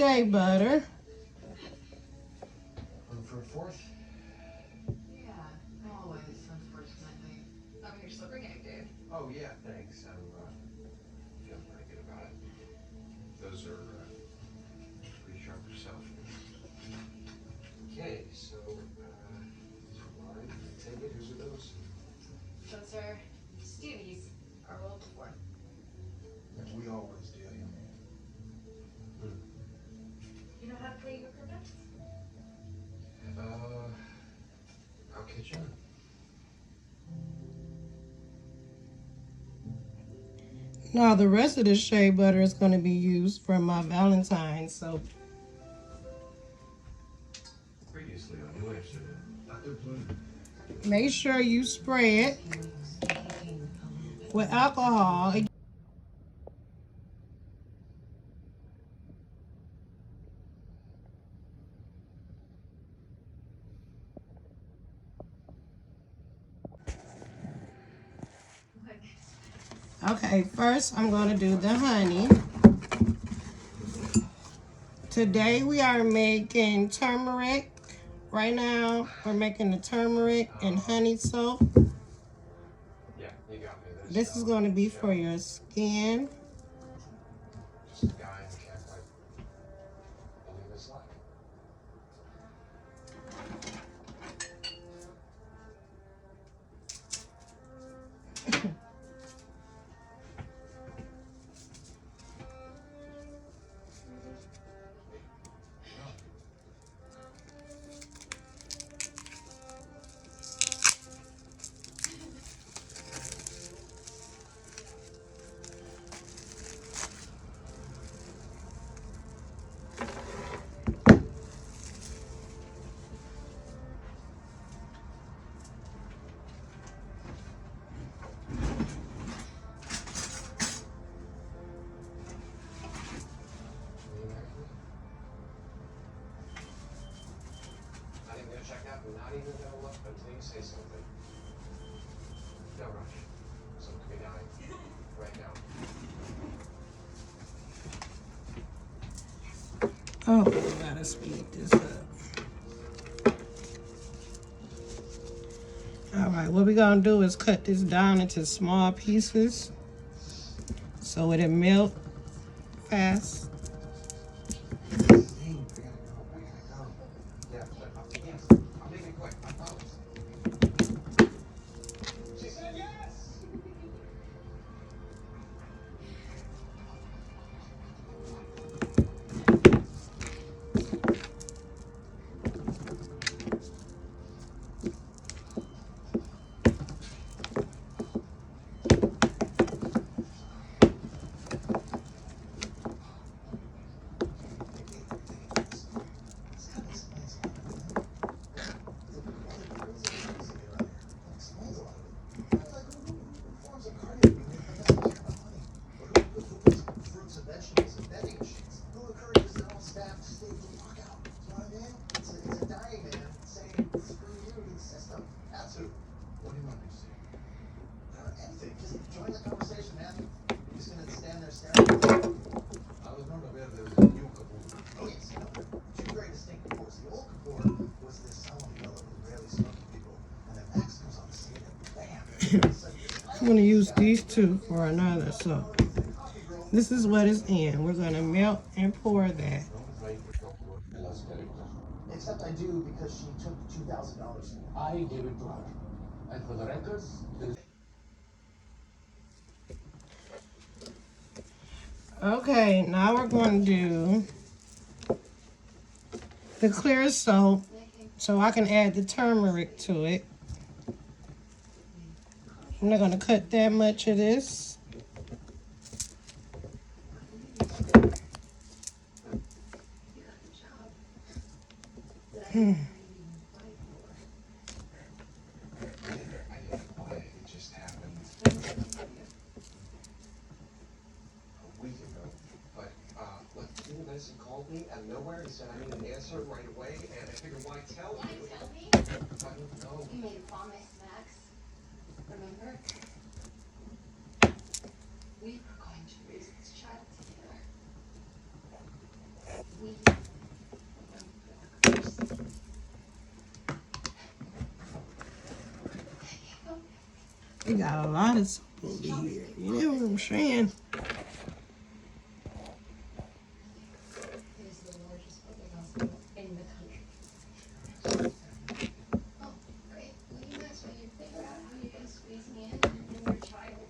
shea butter. Room for a fourth? Yeah, always, unfortunately. I'm your silver game, dude. Oh, yeah, thanks. I'm feeling pretty good about it. Those are pretty sharp yourself. Okay, so, wine, take it. Whose are those? Those are Stevie's, our local one. Yeah, we always do, you man. You know how to play euchre bets? I'll catch on. Now the rest of the shea butter is going to be used for my Valentine's soap. Previously on New Amsterdam. Dr. Bloom. Make sure you spray it with alcohol. Okay, first I'm going to do the honey. Today we are making turmeric. Right now we're making the turmeric and honey soap. Yeah, you got me. This is going to be for your skin. Just a guy in a can't quite believe his luck. Not even gonna check out, not even gonna look until you say something. No rush. Something could be dying right now. Oh, I gotta speed this up. All right, what we're gonna do is cut this down into small pieces so it'll melt fast. Hey, I gotta go. Yeah, but yes, I'll make it quick, I promise. She said yes! What do you want me to say? Anything. Just join the conversation, man. You're just gonna stand there staring. I was not aware there was a new Kapoor. Oh, yes, no. Two very distinct Kapoors. The old Kapoor was this solemn fellow who rarely spoke to people. And then Max comes on the scene and bam! I'm gonna use these two for another soap. This is what is in. We're gonna melt and pour that. Except I do because she took $2,000. I gave it to her. And for the records, Okay, now we're going to do the clear soap so I can add the turmeric to it. I'm not going to cut that much of this. It just happened a week ago. But, look, Stephen Benson called me out of nowhere. He said I need an answer right away, and I figured, why tell Why you? tell me? I don't know. You made a promise, Max. Remember? We were going to raise this child together. We They got a lot of soap over here. You know what I'm saying? It is the largest public hospital in the country. Oh, great. Well, you might as well figure out how you're gonna squeeze me in and your child.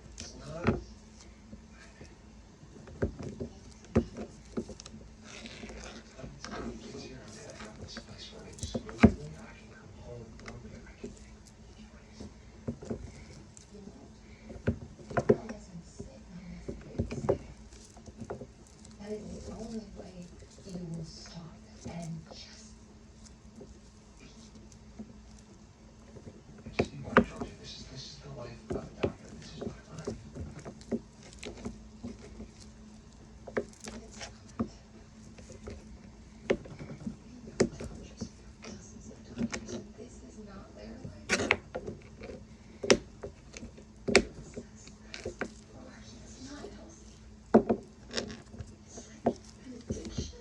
Unless I'm sick, unless the baby's sick. That is the only way you will stop and just. This is the life of a doctor. This is my life. It's not. Dozens of doctors, and this is not their life. It's not healthy. It's like an addiction.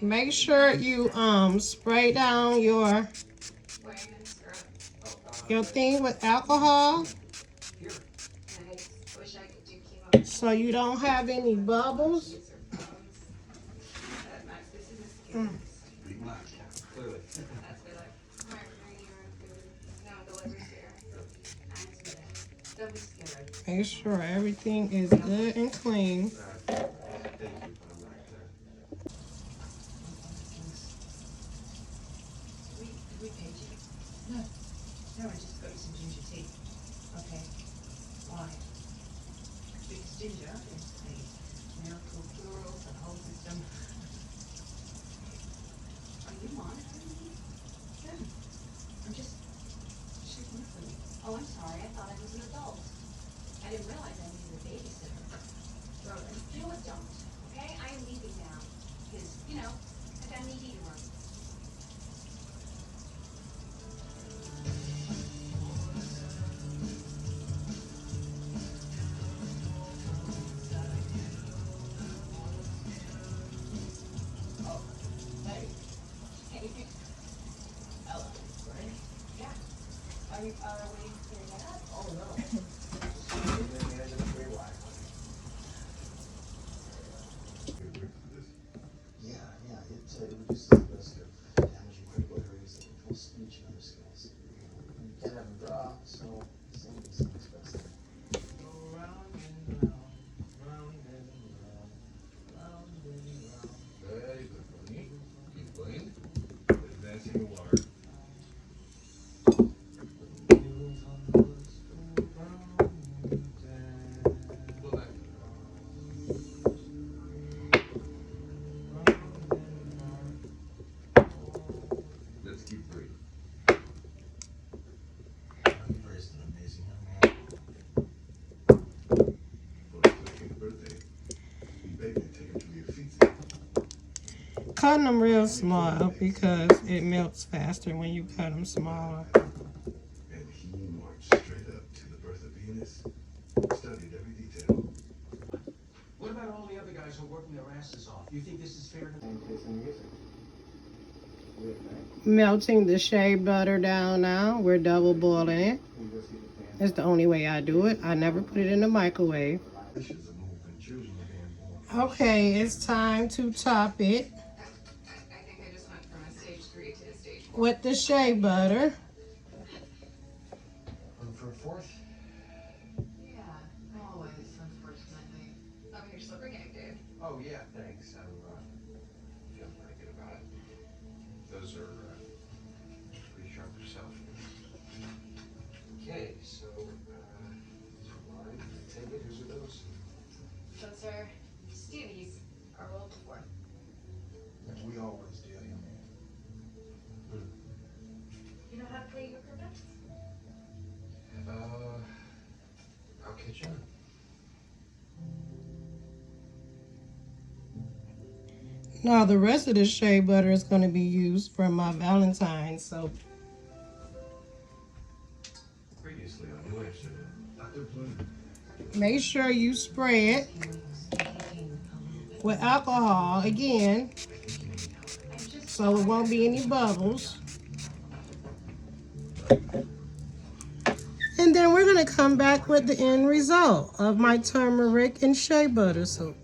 Make sure you spray down your thing with alcohol so you don't have any bubbles. Clearly. Make sure everything is good and clean. Thank you, but I'm not We paid you. No, I just got you some ginger tea. Okay. Why? Because ginger is a miracle cure for the whole system. Are you monitoring me? Yeah. I'm just checking up on you. Oh, I'm sorry. I thought I was an adult. I didn't realize I needed a babysitter. You know what? Don't. Okay? I am leaving now. Because, you know, I got an ED to run. Hey. Ella, right? Yeah. Are you waiting to clear that up? Oh, no. Yeah, it reduces the risk of damaging critical areas that control speech and other skills. You can't have them draw, so singing is the next best thing. Go round and round, round and round, round and round. Very good, Bonnie. Keep going. Advancing the water. Go back. Let's keep breathing. You've raised an amazing young man. For his 13th birthday, we begged him to take him to the Uffizi. Cutting them real small because it melts faster when you cut them smaller. And he marched straight up to the birth of Venus, studied every detail. What about all the other guys who are working their asses off? You think this is fair to them? Melting the shea butter down now. We're double boiling it. That's the only way I do it. I never put it in the microwave. Okay, it's time to top it I think I just went from a stage 3 to a stage 4. with the shea butter. For a fourth? Yeah, always, unfortunately. Oh, here's slipper gang, dude. Oh, yeah, thanks. I'm feeling pretty good about it. Those are pretty sharp yourself. Okay, so, wine, take it. Whose are those? Those are Stevie's, our local one. I'll catch up. Now the rest of the shea butter is going to be used for my Valentine's soap. Previously on New Amsterdam, Dr. Bloom. Make sure you spray it with alcohol again, so it won't be any bubbles. And then we're going to come back with the end result of my turmeric and shea butter soap.